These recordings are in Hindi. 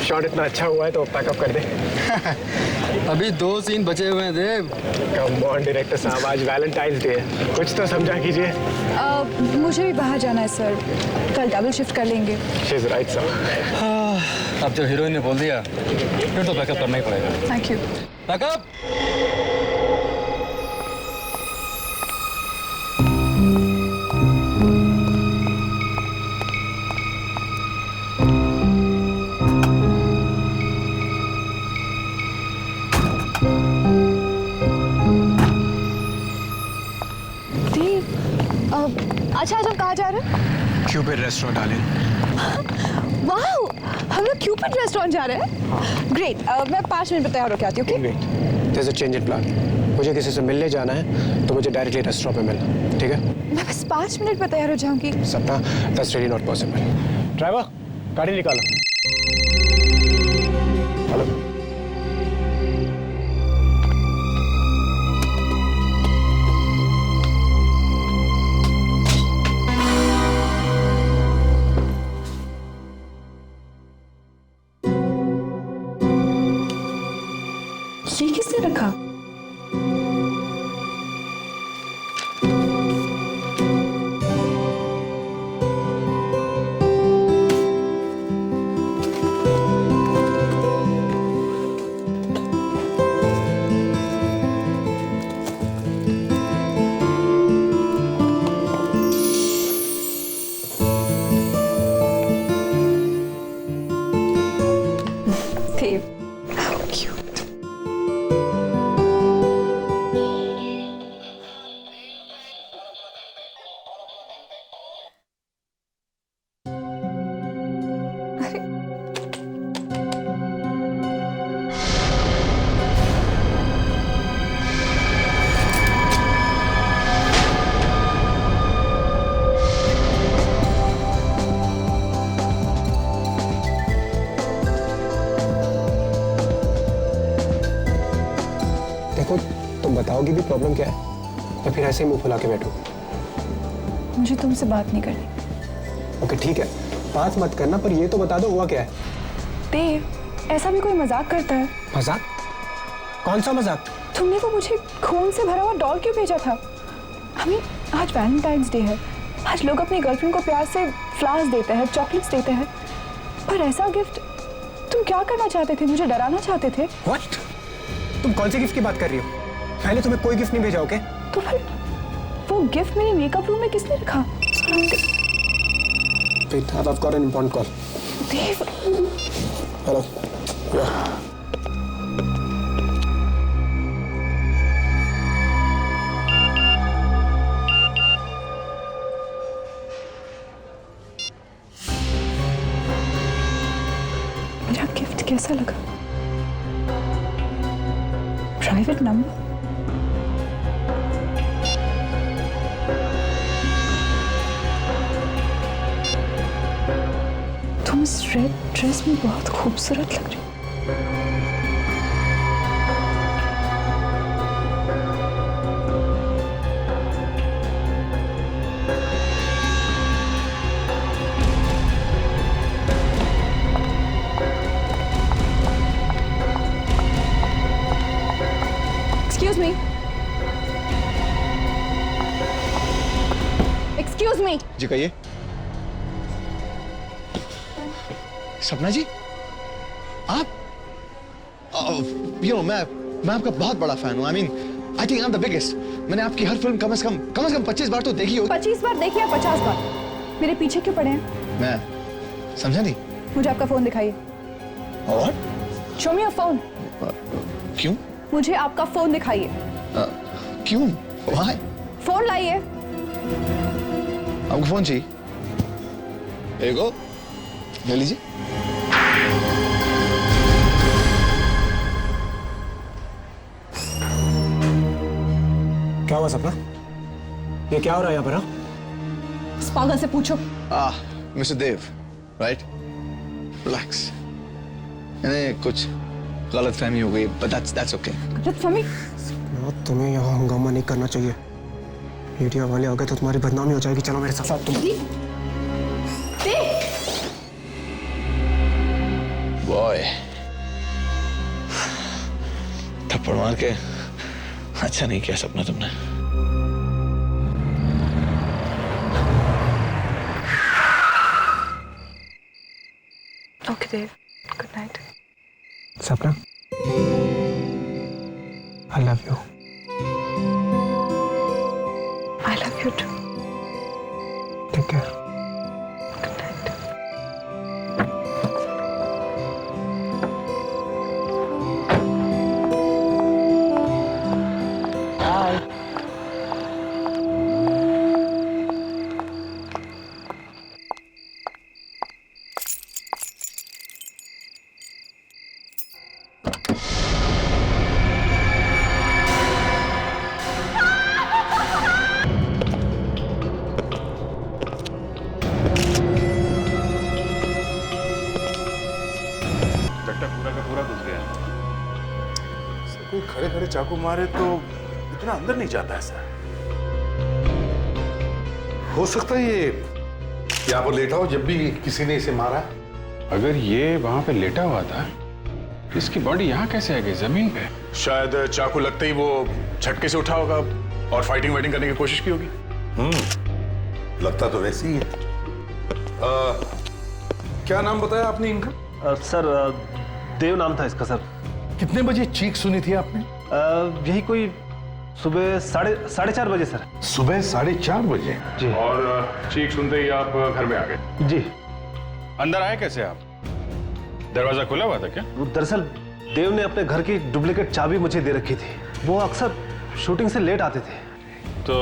शॉट इतना अच्छा हुआ है तो पैकअप कर दे। अभी 2 सीन बचे हुए हैं देव। कम ऑन डायरेक्टर साहब, आज वैलेंटाइंस डे है, कुछ तो समझा कीजिए। मुझे भी बाहर जाना है सर, कल डबल शिफ्ट कर लेंगे। She is right sir. अब जब हीरोइन ने बोल दिया फिर तो पैकअप करना ही पड़ेगा। Thank you. पैकअप। अच्छा आज हम कहाँ जा रहे हैं? Cupid restaurant darling. वाओ, हम लोग क्यूपिड रेस्टोरेंट जा रहे हैं। ग्रेट, मैं 5 मिनट में तैयार होकर आती हूँ। Okay? There is a change in plan. मुझे किसी से मिलने जाना है तो मुझे डायरेक्टली रेस्टोरेंट पे मिलना, ठीक है? मैं बस 5 मिनट में तैयार हो जाऊंगी। सपना, that's really not possible. Driver, गाड़ी निकालो। हेलो। ये किसने रखा? Dave, how cute. देखो, तुम बताओगी भी प्रॉब्लम क्या है या फिर ऐसे ही मुंह फुला के बैठो? मुझे तुमसे बात नहीं करनी। ओके ठीक है, बात मत करना, पर ये तो बता दो हुआ क्या है? देव, ऐसा भी कोई मजाक करता है? मजाक? कौन सा मजाक? तुमने वो मुझे खून से भरा हुआ डॉल क्यों भेजा था? आज वैलेंटाइंस डे है। आज लोग अपनी गर्लफ्रेंड को प्यार से फ्लावर्स देते हैं, चॉकलेट्स देते हैं, पर ऐसा गिफ्ट तुम क्या करना चाहते थे? मुझे डराना चाहते थे? What? तुम कौन से गिफ्ट की बात कर रही हो? मैंने तुम्हें कोई गिफ्ट नहीं भेजा, ओके? तो फिर वो गिफ्ट मेरे मेकअप रूम में किसने रखा? Wait, I've got an important call. Dev, Hello. Yeah. मेरा गिफ्ट कैसा लगा? Private number? तुम इस रेड ड्रेस में बहुत खूबसूरत लग रही हो। Excuse me. Excuse me. जी कहिए। सपना जी, आप मैं आपका बहुत बड़ा फैन हूँ। I think I am the biggest. मैंने आपकी हर फिल्म कम से कम 25 बार तो देखी होगी। 25 बार देखी या 50 बार? मेरे पीछे क्यों पड़े हैं? मैं समझा नहीं। मुझे आपका फोन दिखाइए। और Show me your phone. क्यों? मुझे आपका फोन दिखाइए। क्यों? Why? फोन लाइए। आपको फोन चाहिए? Here you go. ले लीजिए। क्या हुआ सपना? ये क्या हो रहा है यहाँ पर? इस पागल से पूछो। मिस्टर देव, राइट? रिलैक्स। नहीं, कुछ गलतफहमी हो गई, but that's okay. गलतफहमी? तुम्हें यहाँ हंगामा नहीं करना चाहिए। मीडिया वाले आ गए तो तुम्हारी बदनामी हो जाएगी। चलो मेरे साथ। तुम थप्पड़ मार के अच्छा नहीं किया सपना तुमने। Okay Dev, good night. Sapna, I love you. I love you too. Take care. Good night. पूरा का पूरा घुस गया। कोई खड़े खड़े चाकू मारे तो इतना अंदर नहीं जाता है सर। हो सकता है ये यहाँ पर लेटा हो जब भी किसी ने इसे मारा। अगर ये वहां पे लेटा हुआ था, इसकी बॉडी यहाँ कैसे आ गई जमीन पे? शायद चाकू लगते ही वो झटके से उठा होगा और फाइटिंग वाइटिंग करने की कोशिश की होगी। लगता तो वैसे ही है। क्या नाम बताया आपने इनका? सर देव नाम था इसका सर। कितने बजे चीख सुनी थी आपने? यही कोई सुबह साढ़े 4 बजे सर। सुबह 4:30 बजे। जी। और चीख सुनते ही आप घर में आ गए? जी। अंदर आए कैसे आप? दरवाजा खुला हुआ था क्या? दरअसल देव ने अपने घर की डुप्लीकेट चाबी मुझे दे रखी थी। वो अक्सर शूटिंग से लेट आते थे। तो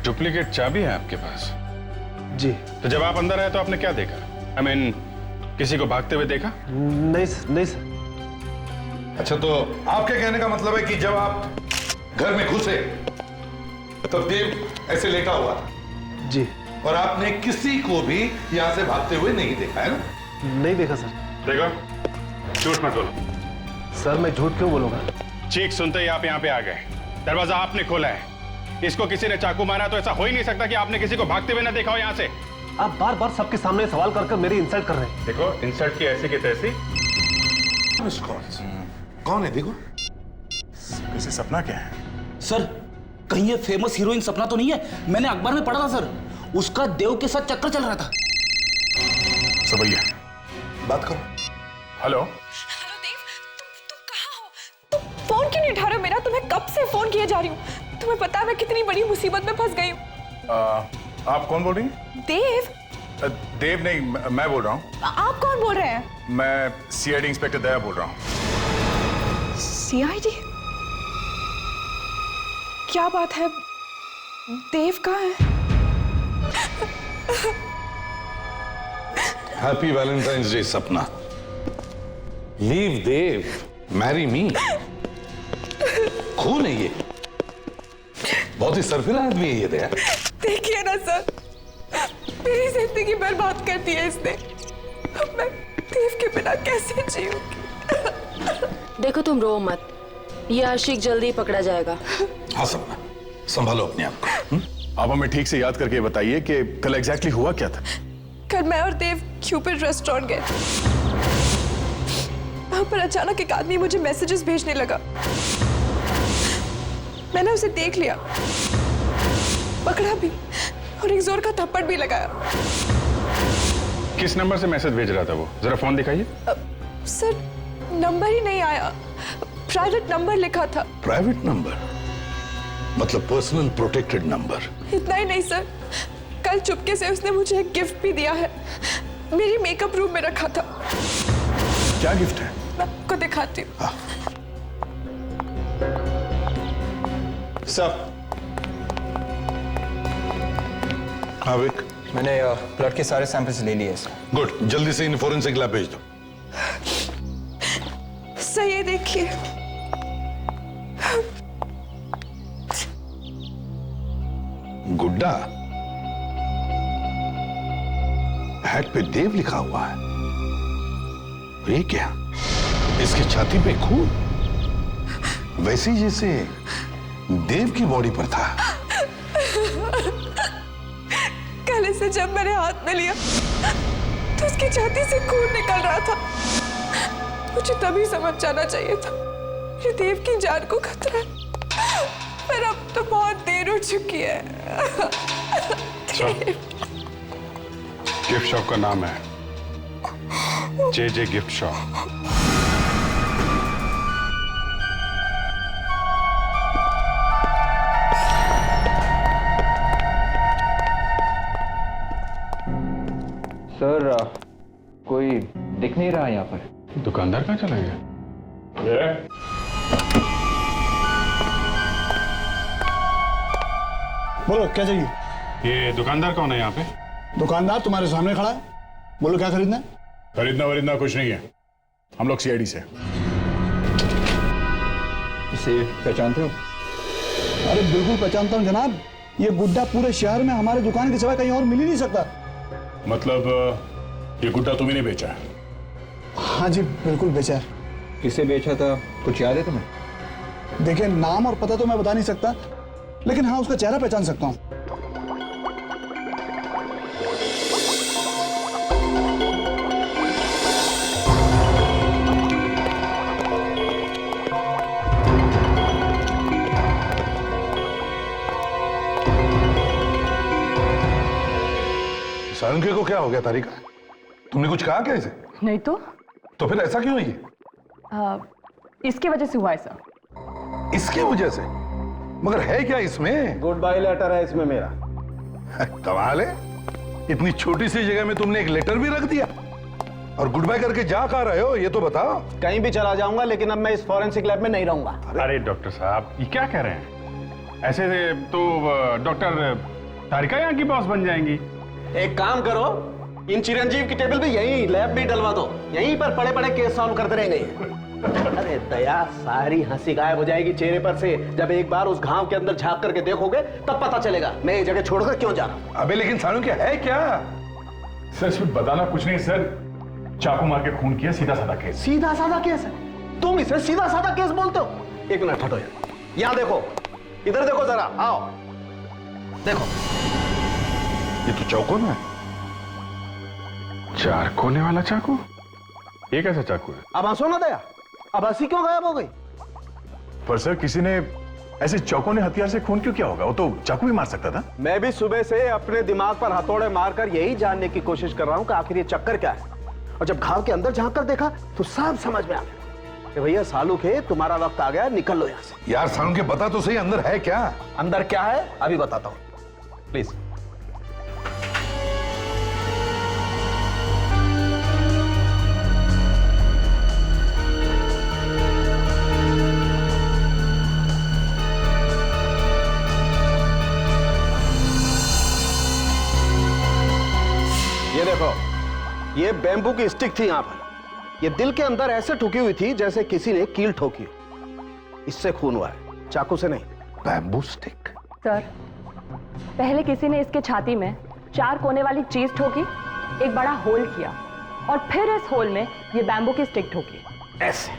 डुप्लीकेट चाबी है आपके पास? जी। तो जब आप अंदर आए तो आपने क्या देखा? I mean, किसी को भागते हुए देखा? नहीं सर। अच्छा, तो आपके कहने का मतलब है कि जब आप घर में घुसे तब देव ऐसे लेटा हुआ था? जी। और आपने किसी को भी यहाँ से भागते हुए नहीं देखा है ना? नहीं देखा सर। देखो, झूठ मत बोलो। सर मैं झूठ क्यों बोलूंगा? चीख सुनते ही आप यहाँ पे आ गए। दरवाजा आपने खोला है। इसको किसी ने चाकू मारा तो ऐसा हो ही नहीं सकता कि आपने किसी को भागते हुए ना देखा हो यहाँ से। आप बार बार सबके सामने सवाल कर मेरी इंसल्ट कर रहे हैं। देखो, इंसल्ट की ऐसी की तैसी। कौन है? देखो किसी सपना क्या है? सर कहीं ये फेमस हीरोइन सपना तो नहीं है? मैंने अखबार में पढ़ा था सर, उसका देव के साथ चक्कर चल रहा था। सब भैया बात करो। हेलो। हेलो देव, तुम कहाँ हो? तुम फोन क्यों नहीं उठा रहे हो मेरा? तुम्हें कब से फोन किए जा रही हूँ। तुम्हें पता है मैं कितनी बड़ी मुसीबत में फंस गई हूँ। आप कौन बोल रही हैं? देव। देव नहीं, मैं बोल रहा हूँ। आप कौन बोल रहे हैं? मैं सीआईडी इंस्पेक्टर दया बोल रहा हूँ। सीआईडी? क्या बात है? देव कहाँ है? हैप्पी वैलेंटाइंस डे सपना। लीव देव, मैरी मी। खून है ये, बहुत ही सरफिरा आदमी है ये दया। देखिए ना सर, मेरी जिंदगी बर्बाद कर दी है इसने। अब मैं देव के बिना कैसे जीऊंगी? देखो तुम रो मत, ये आशिक जल्दी ही पकड़ा जाएगा। हाँ सपना, संभालो अपने आप को। आप हमें ठीक से याद करके बताइए कि कल एग्जैक्टली हुआ क्या था? कल मैं और देव क्यूपिड रेस्टोरेंट गए थे। वहां पर अचानक एक आदमी मुझे मैसेजेस भेजने लगा। मैंने उसे देख लिया, पकड़ा भी और एक जोर का थप्पड़ भी लगाया। किस नंबर से मैसेज भेज रहा था वो? जरा फोन दिखाइए। सर नंबर ही नहीं आया, प्राइवेट नंबर लिखा था। प्राइवेट नंबर मतलब पर्सनल प्रोटेक्टेड नंबर? इतना ही नहीं सर, कल चुपके से उसने मुझे एक गिफ्ट भी दिया है। मेरी मेकअप रूम में रखा था। क्या गिफ्ट है? मैं आपको दिखाती हूँ। सब हाँ विक, मैंने ब्लड के सारे सैंपल्स ले लिए सर। गुड, जल्दी से इन फोरेंसिक लैब भेज दो। सही है, देखिए। गुड्डा, हैट पे देव लिखा हुआ है। ये क्या? इसकी छाती पे खून, वैसे ही जैसे देव की बॉडी पर था। कल से जब मैंने हाथ में लिया तो उसकी छाती से खून निकल रहा था। मुझे तभी समझ जाना चाहिए था मेरे देव की जान को खतरा है, पर अब तो बहुत देर हो चुकी है। गिफ्ट शॉप का नाम है जे गिफ्ट शॉप। सर कोई दिख नहीं रहा यहाँ पर। दुकानदार कहाँ चला गया? बोलो क्या चाहिए? ये दुकानदार कौन है यहाँ पे? दुकानदार तुम्हारे सामने खड़ा है, बोलो क्या खरीदना है? खरीदना वरीदना कुछ नहीं है, हम लोग सीआईडी से। इसे पहचानते हो? अरे बिल्कुल पहचानता हूँ जनाब, ये गुड्डा पूरे शहर में हमारे दुकान के सिवा कहीं और मिल ही नहीं सकता। मतलब ये गुड्डा तुम्हें नहीं बेचा? हाँ जी बिल्कुल बेचा है। किसे बेचा था कुछ याद है तुम्हें? देखिए नाम और पता तो मैं बता नहीं सकता, लेकिन हाँ उसका चेहरा पहचान सकता हूँ। सारंगी को क्या हो गया तारिका? तुमने कुछ कहा क्या इसे? नहीं तो फिर ऐसा क्यों है ये? इसकी वजह से हुआ ऐसा। इसकी वजह से? मगर है क्या इसमें? गुड बाय लेटर है इसमें मेरा। कमाल है, इतनी छोटी सी जगह में तुमने एक लेटर भी रख दिया। और गुड बाय करके जा कहाँ रहे हो ये तो बताओ। कहीं भी चला जाऊंगा, लेकिन अब मैं इस फॉरेंसिक लैब में नहीं रहूंगा। अरे डॉक्टर साहब ये क्या कह रहे हैं? ऐसे तो डॉक्टर तारिका यहाँ की बॉस बन जाएंगी। एक काम करो, इन चिरंजीव की टेबल पे यहीं लैब भी डलवा दो, यहीं पर पड़े पड़े केस सॉल्व करते रहेंगे। अरे दया, सारी हंसी गायब हो जाएगी चेहरे पर से जब एक बार उस घाव के अंदर झांक करके देखोगे, तब पता चलेगा मैं ये जगह छोड़कर क्यों जा रहा हूं। अबे लेकिन सानू क्या है क्या? सर इसमें बताना कुछ नहीं सर, चाकू मार के खून किया, सीधा साधा केस। सीधा साधा केस है? तुम इसे सीधा साधा केस बोलते हो? एक मिनट हटो यार, यहां देखो, इधर देखो जरा, आओ देखो। ये तो चौकोन है। 4 कोने वाला चाकू? ये कैसा चाकू है? अब हंसो ना दया, अब हंसी क्यों गायब हो गई? पर सर किसी ने ऐसे चौकोने हथियार से खून क्यों किया होगा? वो तो चाकू भी मार सकता था। मैं भी सुबह से अपने दिमाग पर हथौड़े मारकर यही जानने की कोशिश कर रहा हूं कि आखिर ये चक्कर क्या है। और जब घाव के अंदर झांक कर देखा तो सब समझ में आ गया कि भैया सालू के तुम्हारा वक्त आ गया, निकल लो यहां से। यार सानू के बता तो सही, अंदर है क्या? अंदर क्या है अभी बताता हूं, प्लीज। ये देखो, ये बैम्बू की स्टिक थी यहां पर। ये दिल के अंदर ऐसे ठुकी हुई थी जैसे किसी ने कील ठोकी। इससे खून हुआ है, चाकू से नहीं। Bamboo stick? सर, पहले किसी ने इसके छाती में 4 कोने वाली चीज ठोकी, एक बड़ा होल किया और फिर इस होल में ये बैम्बू की स्टिक ठोकी ऐसे।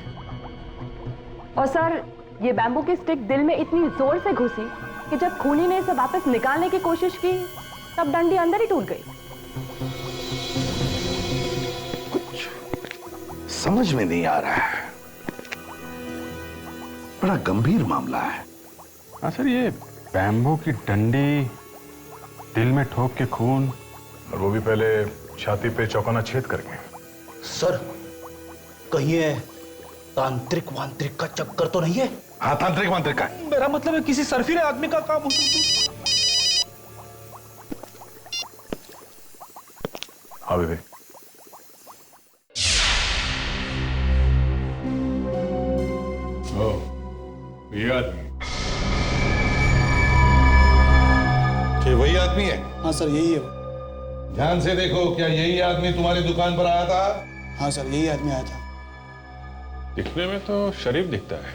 और सर, ये बैम्बू की स्टिक दिल में इतनी जोर से घुसी कि जब खूनी ने इसे वापस निकालने की कोशिश की तब डंडी अंदर ही टूट गई। समझ में नहीं आ रहा है, बड़ा गंभीर मामला है। हाँ सर, ये बैम्बू की डंडी दिल में ठोक के खून, और वो भी पहले छाती पे चौकोना छेद करके। सर कहीं ये तांत्रिक वांत्रिक का चक्कर तो नहीं है? हाँ तांत्रिक वांत्रिक का। मेरा मतलब है किसी सरफिरे आदमी का काम हो सकता। हाँ बेबे, ये आदमी कि वही आदमी है? हाँ सर यही है वो। ध्यान से देखो, क्या यही आदमी तुम्हारी दुकान पर आया था? हाँ सर यही आदमी आया था। दिखने में तो शरीफ दिखता है,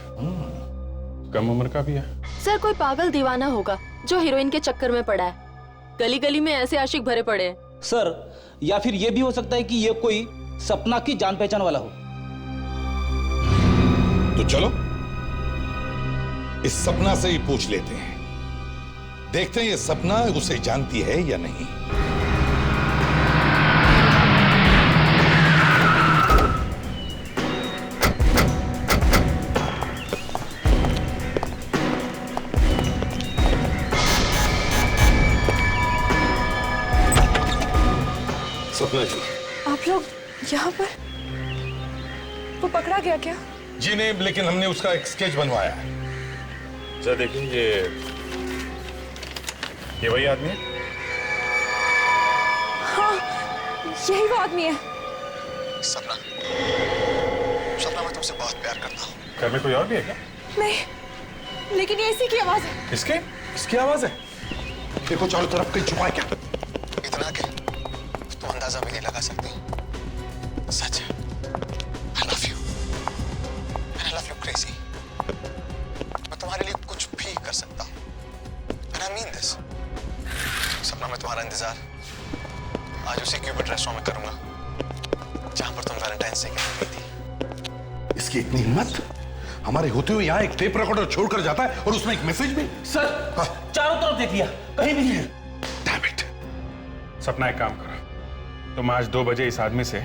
कम उम्र का भी है। सर कोई पागल दीवाना होगा जो हीरोइन के चक्कर में पड़ा है। गली गली में ऐसे आशिक भरे पड़े हैं। सर या फिर ये भी हो सकता है कि ये कोई सपना की जान पहचान वाला हो। तो चलो इस सपना से ही पूछ लेते हैं, देखते हैं ये सपना उसे जानती है या नहीं। सपना जी। आप लोग यहाँ पर? वो पकड़ा गया क्या? जी नहीं, लेकिन हमने उसका एक स्केच बनवाया है। जरा देखिए, ये वही आदमी है? हाँ, यही वो आदमी है। सपना, सपना मैं तुमसे बहुत प्यार करता हूँ। घर में कोई और भी है क्या? नहीं, लेकिन ये इसी की आवाज है। इसके? इसकी आवाज है? देखो चारों तरफ कहीं छुपा है क्या? इतना कि तुम अंदाजा भी नहीं लगा सकती। सच है। I love you. And I love you crazy. मैं तुम्हारे लिए कुछ भी कर सकता हूँ। And I mean this. सपना, मैं तुम्हारा इंतजार आज उसी क्यूपिड रेस्टोरेंट में करूंगा जहां पर तुम वैलेंटाइंस डे के दिन गई थी। इसकी इतनी हिम्मत, हमारे होते हुए यहाँ एक टेप रिकॉर्डर छोड़कर जाता है और उसमें एक मैसेज भी। सर, चारों तरफ देख लिया, कहीं भी नहीं है। Damn it. सपना, एक काम करो, तुम आज 2 बजे इस आदमी से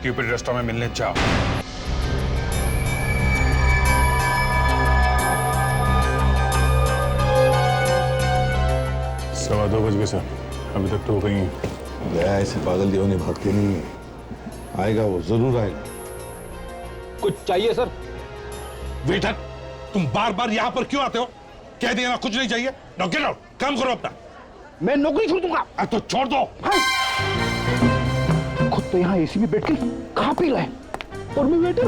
क्यूपिड रेस्टोरेंट में मिलने जाओ। 2:15 बज गए सर, अभी तक तो कहीं गया। ऐसे पागल दीवाने भागते नहीं है। आएगा, वो जरूर आएगा। कुछ चाहिए सर? वेटर, तुम बार बार यहाँ पर क्यों आते हो? कह दिया ना कुछ नहीं चाहिए। नाउ गेट आउट, काम करो अपना। मैं नौकरी छोड़ दूंगा। तो छोड़ दो। खुद तो यहाँ एसी में बैठ के खा पी रहे और मैं वेटर।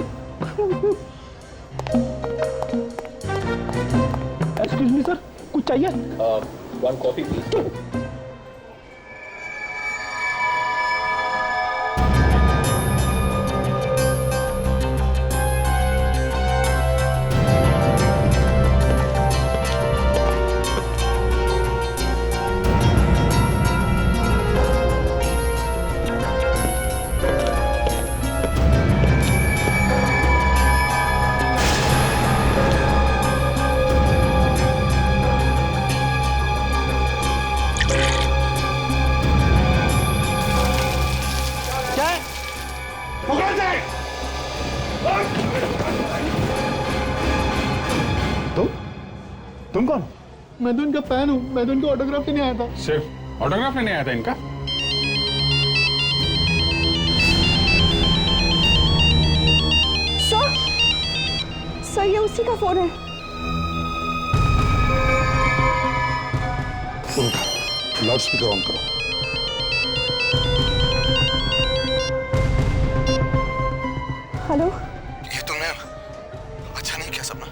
एक्सक्यूज मी सर, कुछ चाहिए? 1 कॉफी प्लीज। तुम कौन? मैं तो इनका फैन हूँ। मैं तो इनका ऑटोग्राफ लेने आया था। सिर्फ ऑटोग्राफ लेने आया था इनका? सर, ये उसी का फोन है। उनका लाउड स्पीकर ऑन करो। हेलो, ये तुमने अच्छा नहीं किया सपना।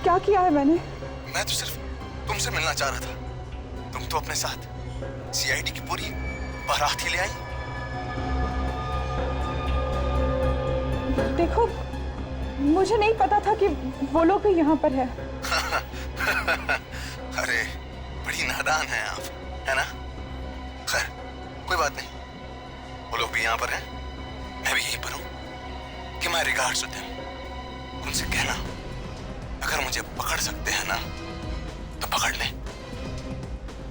क्या किया है मैंने? मैं तो सिर्फ तुमसे मिलना चाह रहा था। तुम तो अपने साथ सीआईडी की पूरी बारात ही ले आई। देखो, मुझे नहीं पता था कि वो लोग भी यहाँ पर है। अरे बड़ी नादान हैं आप, है ना? खैर कोई बात नहीं, वो लोग भी यहाँ पर हैं, मैं भी यहीं पर हूँ। कि माय रिगार्ड्स टू देम। उनसे कहना अगर मुझे पकड़ सकते हैं ना तो पकड़ ले।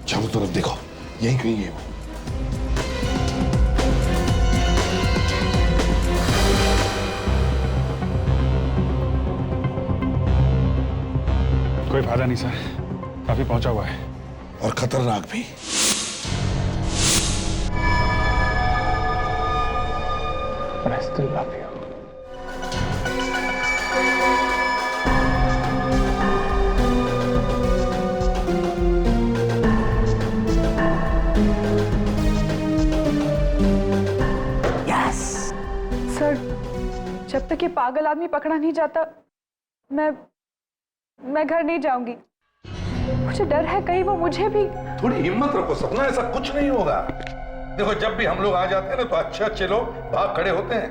चारों तरफ देखो, यहीं कहीं है वो। कोई फायदा नहीं सर, काफी पहुंचा हुआ है और खतरनाक भी। I still love you. Sir, जब तक ये पागल आदमी पकड़ा नहीं जाता मैं घर नहीं जाऊंगी। मुझे डर है कहीं वो मुझे भी। थोड़ी हिम्मत रखो सपना, ऐसा कुछ नहीं होगा। देखो, जब भी हम लोग आ जाते हैं ना तो अच्छे अच्छे लोग भाग खड़े होते हैं।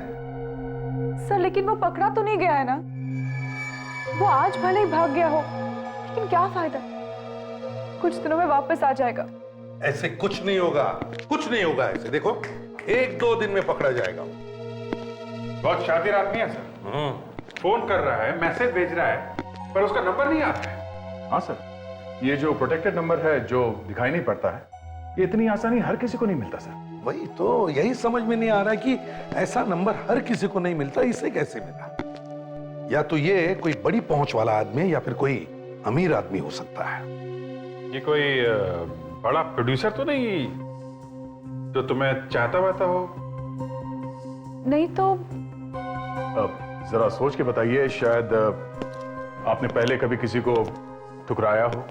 सर, लेकिन वो पकड़ा तो नहीं गया है ना? वो आज भले ही भाग गया हो, लेकिन क्या फायदा? कुछ दिनों में वापस आ जाएगा। ऐसे कुछ नहीं होगा, कुछ नहीं होगा ऐसे। देखो, 1-2 दिन में पकड़ा जाएगा। बहुत शातिर आदमी है सर। फोन कर रहा है, मैसेज भेज रहा है, पर उसका नंबर नहीं आता है। हाँ सर, ये जो प्रोटेक्टेड नंबर है जो दिखाई नहीं पड़ता है, ये इतनी आसानी हर किसी को नहीं मिलता सर। वही तो, यही समझ में नहीं आ रहा कि ऐसा नंबर हर किसी को नहीं मिलता, इसे कैसे मिला? या तो ये कोई बड़ी पहुंच वाला आदमी है या फिर कोई अमीर आदमी हो सकता है। ये कोई बड़ा प्रोड्यूसर तो नहीं जो तुम्हें चाहता वाता हो? नहीं तो जरा सोच के बताइए, शायद आपने पहले कभी किसी को ठुकराया हो।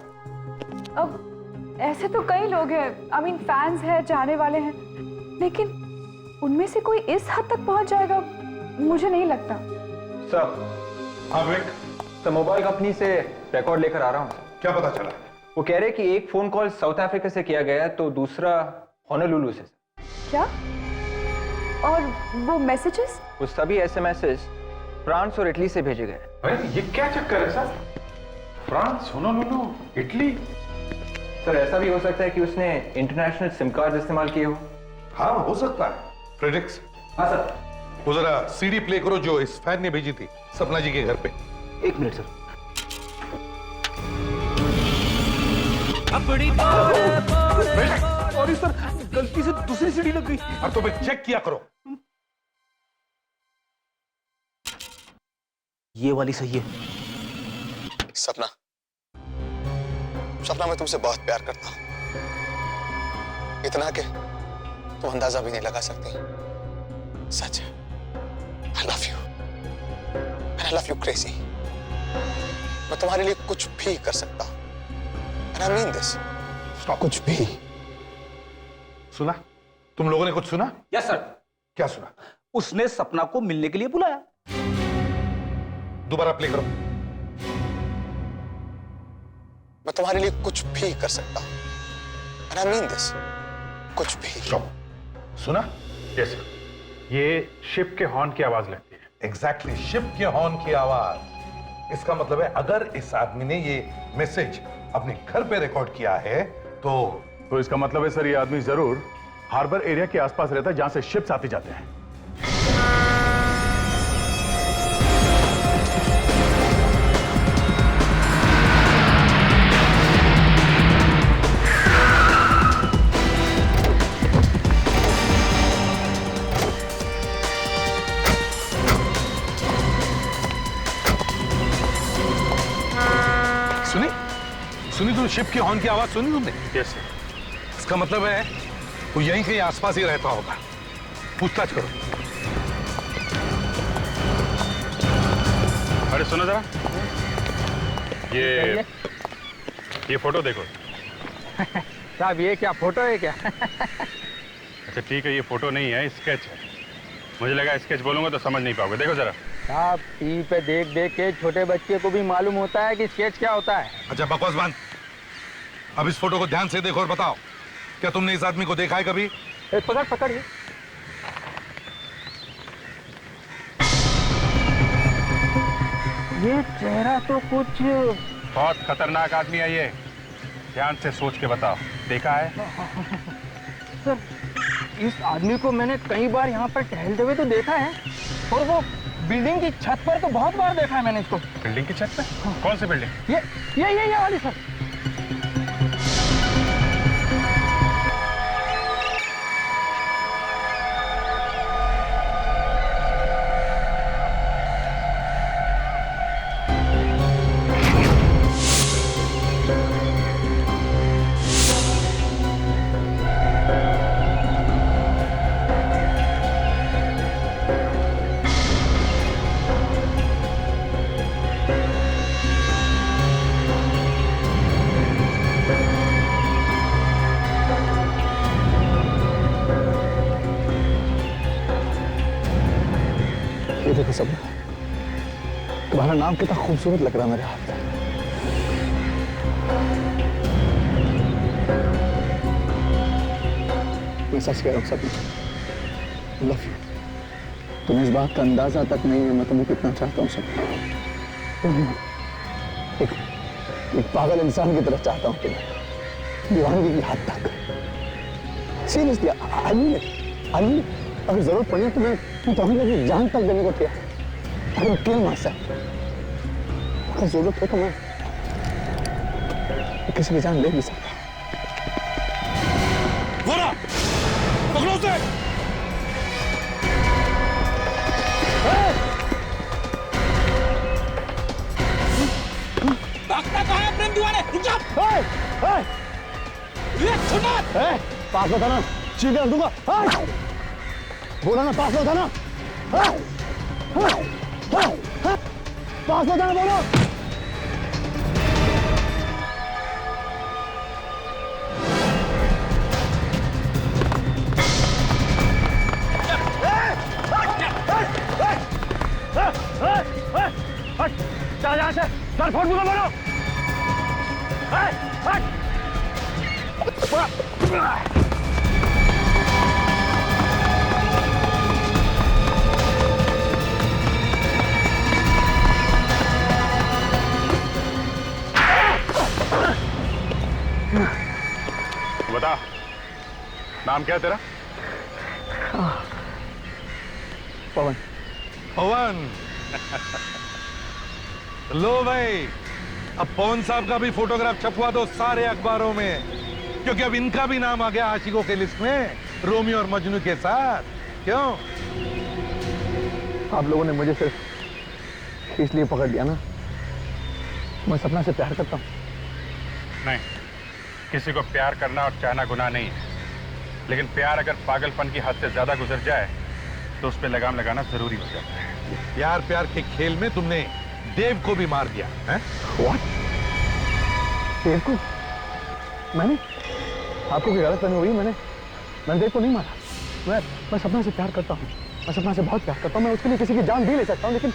अब ऐसे तो कई लोग हैं, आई मीन फैंस हैं, चाहने वाले हैं, लेकिन उनमें से कोई इस हद तक पहुंच जाएगा मुझे नहीं लगता। सर, हाँ विक, सर मोबाइल कंपनी से रिकॉर्ड लेकर आ रहा हूँ। क्या पता चला? वो कह रहे कि एक फोन कॉल साउथ अफ्रीका से किया गया तो दूसरा होनोलुलु से। क्या? और वो मैसेजेस? वो सभी एसएमएसेस फ्रांस और इटली से भेजे गए। अरे ये क्या चक्कर है sir? France, Honolulu, Italy? Sir ऐसा भी हो सकता है कि उसने इंटरनेशनल सिम कार्ड इस्तेमाल किए हो। हाँ हो सकता है। फ्रेडरिक्स, हाँ सर। वो जरा सीडी प्ले करो जो इस फैन ने भेजी थी सपना जी के घर पे। 1 मिनट सर। सॉरी सर, गलती से दूसरी सीडी लग गई। अब तो मैं चेक किया करो। ये वाली सही है। सपना, सपना मैं तुमसे बहुत प्यार करता हूं, इतना कि तुम अंदाजा भी नहीं लगा सकती। सच है, I love you and I love you crazy। मैं तुम्हारे लिए कुछ भी कर सकता हूं and I mean this। कुछ भी। सुना? तुम लोगों ने कुछ सुना? Yes sir. क्या सुना? उसने सपना को मिलने के लिए बुलाया। दोबारा प्ले करो। मैं तुम्हारे लिए कुछ भी कर सकता हूं and I mean this। कुछ भी। सुना? Yes sir. ये शिप के हॉर्न की आवाज लगती है। एग्जैक्टली, शिप के हॉर्न की आवाज। इसका मतलब है अगर इस आदमी ने ये मैसेज अपने घर पे रिकॉर्ड किया है तो इसका मतलब है सर ये आदमी जरूर हार्बर एरिया के आसपास रहता है जहां से शिप्स आते जाते हैं। सुनी तुम शिप के हॉर्न की आवाज सुनी तुमने? Yes sir. इसका मतलब है वो यहीं कहीं आसपास ही रहता होगा। पूछताछ करो। अरे सुनो जरा, ये फोटो देखो। साहब ये क्या फोटो है क्या? अच्छा ठीक है, ये फोटो नहीं है, स्केच है। मुझे लगा स्केच बोलूंगा तो समझ नहीं पाओगे। देखो जरा। साहब टीवी पे देख देख के छोटे बच्चे को भी मालूम होता है कि स्केच क्या होता है। अच्छा बकवास बंद। अब इस फोटो को ध्यान से देखो और बताओ, क्या तुमने इस आदमी को देखा है कभी? पकड़ पकड़ ये चेहरा तो कुछ बहुत खतरनाक आदमी है ये। ध्यान से सोच के बताओ, देखा है? सर इस आदमी को मैंने कई बार यहाँ पर टहलते हुए तो देखा है, और वो बिल्डिंग की छत पर तो बहुत बार देखा है मैंने इसको। बिल्डिंग की छत पे? हाँ। कौन सी बिल्डिंग? ये वाली सर। ये देखो सब, तुम्हारा नाम कितना खूबसूरत लग रहा है मेरे हाथ में। मैं सच कह रहा हूँ सब, लव यू। तुम्हें इस बात का अंदाजा तक नहीं है मैं तुम्हें कितना चाहता हूँ सब। एक पागल इंसान की तरह चाहता हूँ तुम्हें, दीवानगी की हद तक। सीरियसली आई मीन, अगर जरूरत पड़ी तो मैं तुम्हें जान तक देने को तैयार। अगर किल मार अगर जरूरत हो तो मैं किसी की जान ले भी सकता। पकड़ो उसे। भागता कहाँ है प्रेम दीवाने? रुक जा। पास में था ना, चीख कर दूंगा। बोला ना पास में था ना, पास में था ना, बोलो। चल यहाँ से, सर फोड़ दूंगा, बोलो। बता, नाम क्या है तेरा? पवन। पवन। लो भाई, अब पवन साहब का भी फोटोग्राफ छपवा दो सारे अखबारों में, क्योंकि अब इनका भी नाम आ गया आशिकों के लिस्ट में, रोमियो और मजनू के साथ। क्यों? आप लोगों ने मुझे सिर्फ इसलिए पकड़ लिया ना, मैं सपना से प्यार करता हूँ। नहीं, किसी को प्यार करना और चाहना गुनाह नहीं है, लेकिन प्यार अगर पागलपन की हद से ज्यादा गुजर जाए तो उस पर लगाम लगाना जरूरी हो जाता है। प्यार प्यार के खेल में तुमने देव को भी मार दिया है? What? देव को? मैंने? आपको कोई गलतफहमी हुई? मैंने देव को नहीं मारा। मैं सपना से प्यार करता हूँ, मैं सपना से बहुत प्यार करता हूँ, मैं उसके लिए किसी की जान भी ले सकता हूँ, लेकिन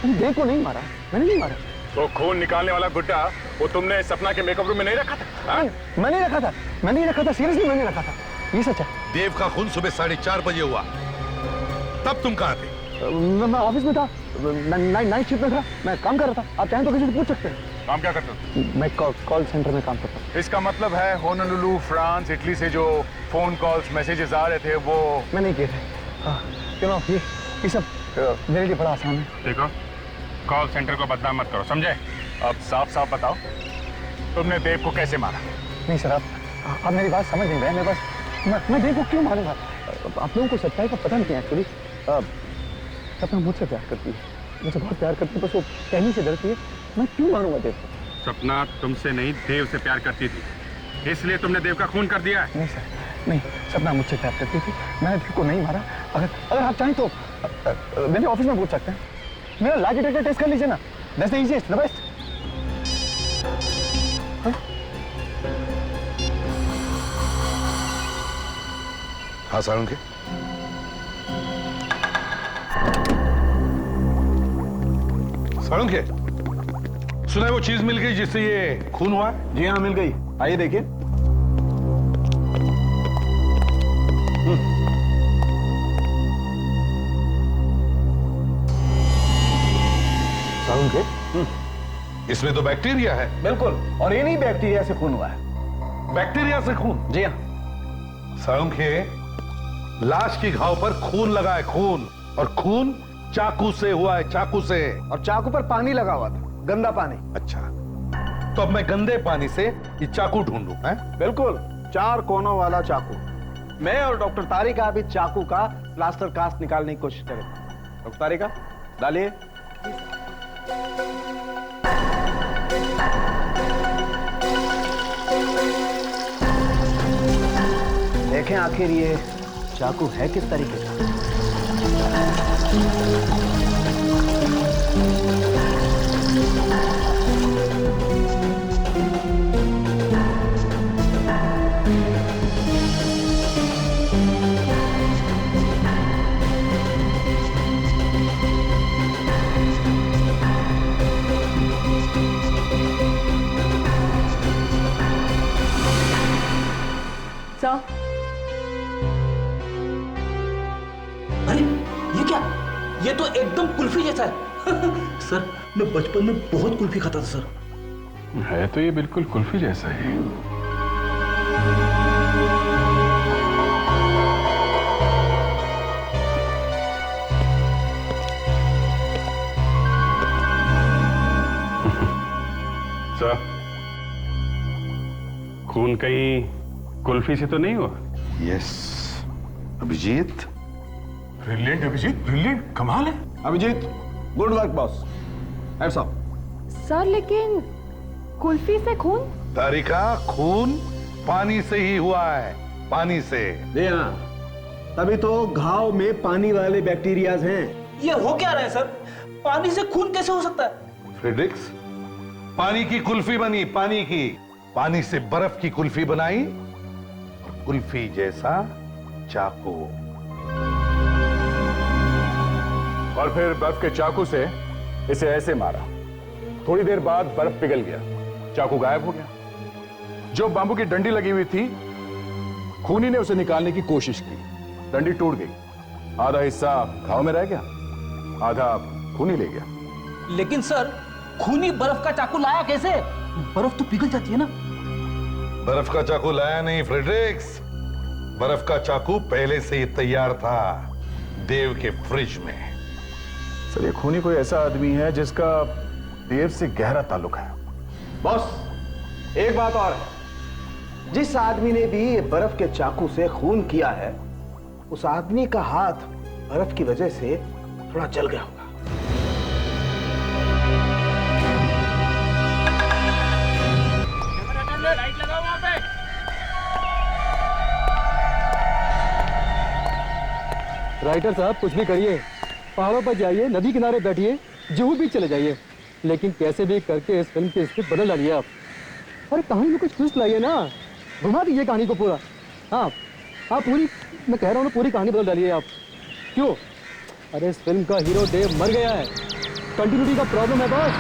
मैंने देव को नहीं मारा, मैंने नहीं मारा। तो खून निकालने वाला गुड्डा वो तुमने सपना के मेकअप रूम में नहीं रखा था? मैं नहीं रखा था, सीरियसली मैंने रखा था, ये सच है। देव का खून सुबह 4:30 बजे हुआ, तब तुम कहाँ थे? मैं ऑफिस में था, नाइट शिफ्ट में था, मैं काम कर रहा था। आप चाहें तो किसी से पूछ सकते हैं। काम क्या करते हो? मैं कॉल सेंटर में काम करता हूँ। इसका मतलब है होनोलुलु, फ्रांस, इटली से जो फोन कॉल्स, मैसेजेस आ रहे थे वो मैं नहीं किए थे। क्यों? ये सब मेरे लिए बड़ा आसान है। देखो, कॉल सेंटर को बदनाम मत करो, समझे? अब साफ साफ बताओ, तुमने देव को कैसे मारा? नहीं सर, आप मेरी बात समझ नहीं रहे। मैं देव को क्यों मारूंगा? आप लोगों को सच्चाई का पता नहीं है एक्चुअली। सपना मुझसे प्यार करती है, मुझसे बहुत प्यार करती है, बस वो कहने से डरती है। मैं क्यों मारूंगा देव को? सपना तुमसे नहीं, देव से प्यार करती थी, इसलिए तुमने देव का खून कर दिया है। नहीं सर, नहीं, सपना मुझसे प्यार करती थी, मैंने देव को नहीं मारा। अगर आप चाहें तो मेरे ऑफिस में पूछ सकते हैं। मेरा लाई डिटेक्टर टेस्ट कर लीजिए ना, that's the easiest, the best. हाँ सारुण के, सारुण के, सुना वो चीज मिल गई जिससे ये खून हुआ? जी हाँ, मिल गई। आइए देखिए। सारुण के, इसमें तो बैक्टीरिया है। बिल्कुल, और ये नहीं बैक्टीरिया से खून हुआ है। बैक्टीरिया से खून? जी हाँ। सारुण के, लाश की घाव पर खून लगा है, खून, और खून चाकू से हुआ है, चाकू से। और चाकू पर पानी लगा हुआ था, गंदा पानी। अच्छा, तो अब मैं गंदे पानी से ये चाकू ढूंढूं? बिल्कुल, 4 कोनों वाला चाकू। मैं और डॉक्टर तारिका अभी चाकू का प्लास्टर कास्ट निकालने की कोशिश करेंगे। डॉक्टर तारिका, डालिए। देखें आखिर ये चाकू है किस तरीके का। सर, अरे ये क्या? ये तो एकदम कुल्फी जैसा है। सर, मैं बचपन में बहुत कुल्फी खाता था सर। है तो ये बिल्कुल कुल्फी जैसा ही। सर, खून कहीं कुल्फी से तो नहीं हुआ? Yes Abhijeet. Brilliant Abhijeet, brilliant, कमाल है। Abhijeet, good work boss. Hats off. Sir लेकिन कुल्फी से खून? तारिका, खून पानी से ही हुआ है, पानी से। जी हाँ, तभी तो घाव में पानी वाले बैक्टीरियाज हैं। ये हो क्या रहा है सर? पानी से खून कैसे हो सकता है? फ्रेडरिक्स, पानी की कुल्फी बनी, पानी की। पानी से बर्फ की कुल्फी बनाई और कुल्फी जैसा चाकू। और फिर बर्फ के चाकू से इसे ऐसे मारा। थोड़ी देर बाद बर्फ पिघल गया, चाकू गायब हो गया। जो बांबू की डंडी लगी हुई थी, खूनी ने उसे निकालने की कोशिश की, डंडी टूट गई। आधा हिस्सा घाव में रह गया, आधा खूनी ले गया। लेकिन सर, खूनी बर्फ का चाकू लाया कैसे? बर्फ तो पिघल जाती है ना। बर्फ का चाकू लाया नहीं फ्रेडरिक्स, बर्फ का चाकू पहले से ही तैयार था देव के फ्रिज में। सर, ये खूनी कोई ऐसा आदमी है जिसका देव से गहरा ताल्लुक है। बॉस, एक बात और है, जिस आदमी ने भी ये बर्फ के चाकू से खून किया है, उस आदमी का हाथ बर्फ की वजह से थोड़ा जल गया होगा। लाइट लगाओ वहां पे। राइटर साहब, कुछ भी करिए, पहाड़ों पर जाइए, नदी किनारे बैठिए, जुहू बीच चले जाइए, लेकिन कैसे भी करके इस फिल्म की स्क्रिप्ट बदल डालिए आप। अरे कहानी में कुछ ट्विस्ट लाइए ना, घुमा दीजिए कहानी को पूरा। हाँ, आप पूरी, मैं कह रहा हूँ पूरी कहानी बदल डालिए आप। क्यों? अरे इस फिल्म का हीरो देव मर गया है, कंटिन्यूटी का प्रॉब्लम है बॉस,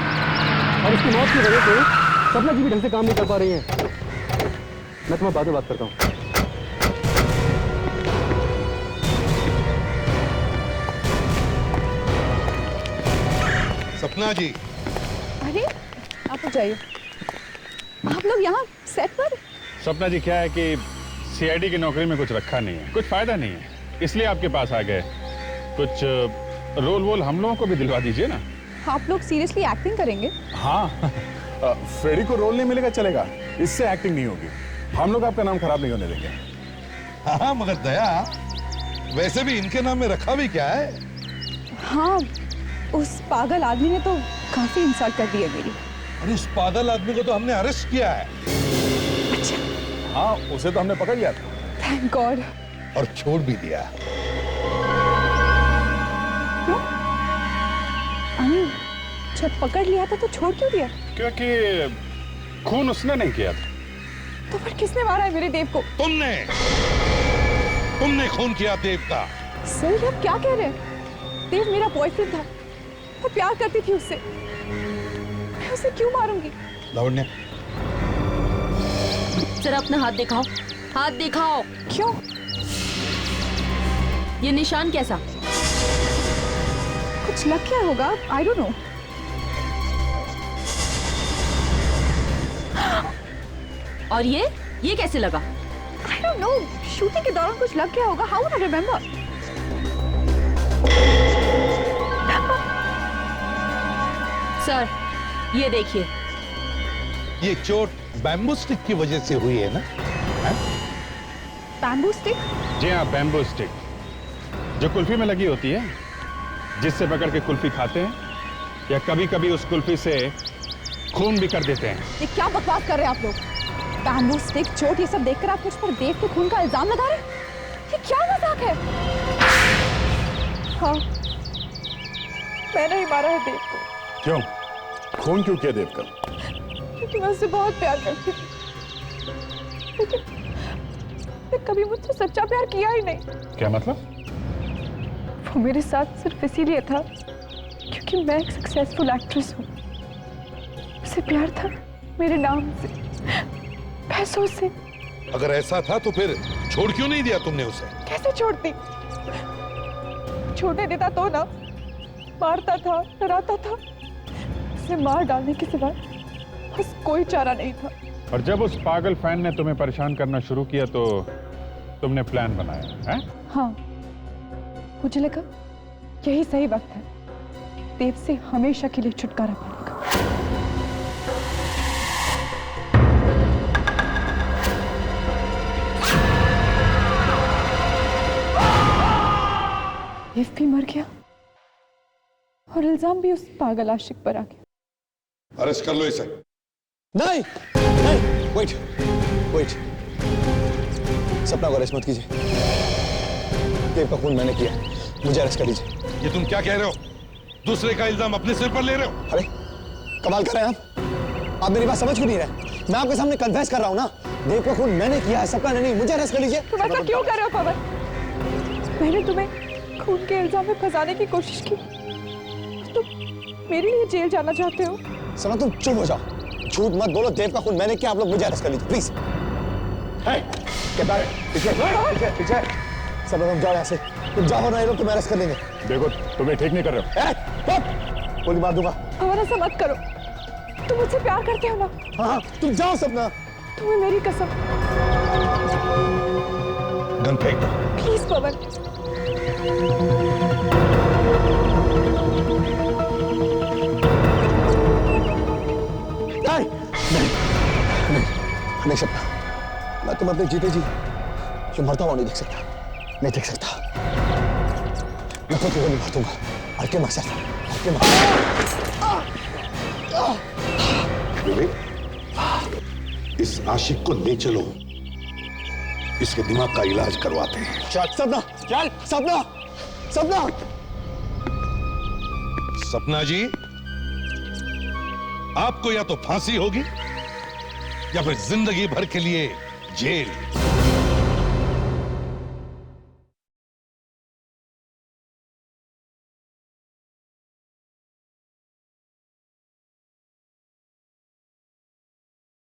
और इसकी मौत की वजह से सपना जी भी ढंग से काम नहीं कर पा रही हैं। मैं तुम्हें बाद में बात करता हूँ। सपना जी। अरे आप लोग जाइए, आप लोग यहाँ सेट पर। सपना जी, क्या है कि सीआईडी की नौकरी में कुछ रखा नहीं है, कुछ फायदा नहीं है, इसलिए आपके पास आ गए। कुछ रोल वोल हम लोगों को भी दिलवा दीजिए ना। आप लोग सीरियसली एक्टिंग करेंगे? हाँ, फ्रेडी को रोल नहीं मिलेगा चलेगा, इससे एक्टिंग नहीं होगी। हम लोग आपका नाम खराब नहीं होने देंगे। हाँ, मगर दया, वैसे भी इनके नाम में रखा भी क्या है? हाँ, उस पागल आदमी ने तो काफी इंसल्ट कर दी है मेरी। अरे उस पागल आदमी को तो हमने अरेस्ट किया है। अच्छा। हाँ, उसे तो हमने पकड़ लिया था। Thank God. और छोड़ भी दिया। क्यों? जब पकड़ लिया था तो छोड़ क्यों दिया? क्योंकि खून उसने नहीं किया था। तो फिर किसने मारा है मेरे देव को? तुमने खून किया देव का। सर, ये आप क्या कह रहे हैं? देव मेरा बॉयफ्रेंड था, मैं प्यार करती थी उससे, मैं उसे क्यों मारूंगी? लावण्या, जरा अपना हाथ दिखाओ, हाथ दिखाओ। क्यों? ये निशान कैसा? कुछ लग क्या होगा? I don't know. और ये कैसे लगा? आई डोंट नो, शूटिंग के दौरान कुछ लग गया होगा। How would I remember? Sir, ये देखिए। ये चोट बैम्बू स्टिक की वजह से हुई है ना? Bamboo stick? जी हाँ, बैम्बू स्टिक, जो कुल्फी में लगी होती है, जिससे पकड़ के कुल्फी खाते हैं, या कभी कभी उस कुल्फी से खून भी कर देते हैं। ये क्या बकवास कर रहे हैं आप लोग? बैम्बू स्टिक, चोट, ये सब देखकर आप मुझ पर देव के खून का इल्जाम लगा रहे हैं? ये क्या मजाक है? हाँ, मैंने ही मारा है देव को। क्यों? खून क्यों किया देव का? क्योंकि मैं उससे बहुत प्यार करती थी, लेकिन कभी मुझसे सच्चा प्यार किया ही नहीं। क्या मतलब? वो मेरे साथ सिर्फ इसीलिए था क्योंकि मैं एक सक्सेसफुल एक्ट्रेस हूँ। उसे प्यार था मेरे नाम से, पैसों से। अगर ऐसा था तो फिर छोड़ क्यों नहीं दिया तुमने उसे? कैसे छोड़ती? छोड़ने देता तो ना, मारता था, डराता था। उसे मार डालने के सिवा बस कोई चारा नहीं था। और जब उस पागल फैन ने तुम्हें परेशान करना शुरू किया तो तुमने प्लान बनाया है? हाँ, मुझे लगा यही सही वक्त है देव से हमेशा के लिए छुटकारा पाने का। देव भी मर गया और इल्जाम भी उस पागल आशिक पर आ गया। अरेस्ट कर लो इसे। नहीं नहीं, वेट वेट, सपना को अरेस्ट मत कीजिए। देव का खून मैंने किया, मुझे अरेस्ट कर लीजिए। ये तुम क्या कह रहे हो? दूसरे का इल्जाम अपने सिर पर ले रहे हो? अरे कमाल कर रहे हैं आप मेरी बात समझ क्यों नहीं रहे? मैं आपके सामने कन्फेस कर रहा हूं ना, देव का खून मैंने किया है, सपना ने नहीं, मुझे अरेस्ट कर लीजिए। तुम ऐसा क्यों कर रहे हो पवन? मैंने तुम्हें खून के इल्जाम में फंसाने की कोशिश की, तुम मेरे लिए जेल जाना चाहते हो? सना तुम चुप हो जाओ, झूठ मत बोलो। देव का खून मैंने किया, आप लोग मुझे अरेस्ट कर लीजिए प्लीज। सब तुम जाओ यहाँ से, तुम जाओ ना, ये लोग तुम्हें अरेस्ट कर लेंगे। देखो तुम्हें ठीक नहीं कर रहे हो। गोली मार दूंगा। पवन ऐसा मत करो, तुम मुझसे प्यार करते हो ना? हाँ तुम जाओ सपना। तुम्हें मेरी कसम। गन फेंक दो। प्लीज पवन। नहीं सपना, मैं तुम अपने जीते जी जो मरता हुआ नहीं देख सकता, नहीं देख सकता। मैं खुद को गोली मार दूंगा। हल्के मकसद, हल्के विवेक, इस आशिक को ले चलो, इसके दिमाग का इलाज करवाते हैं। चल सपना, चल सपना, सपना। सपना जी, आपको या तो फांसी होगी या फिर जिंदगी भर के लिए जेल।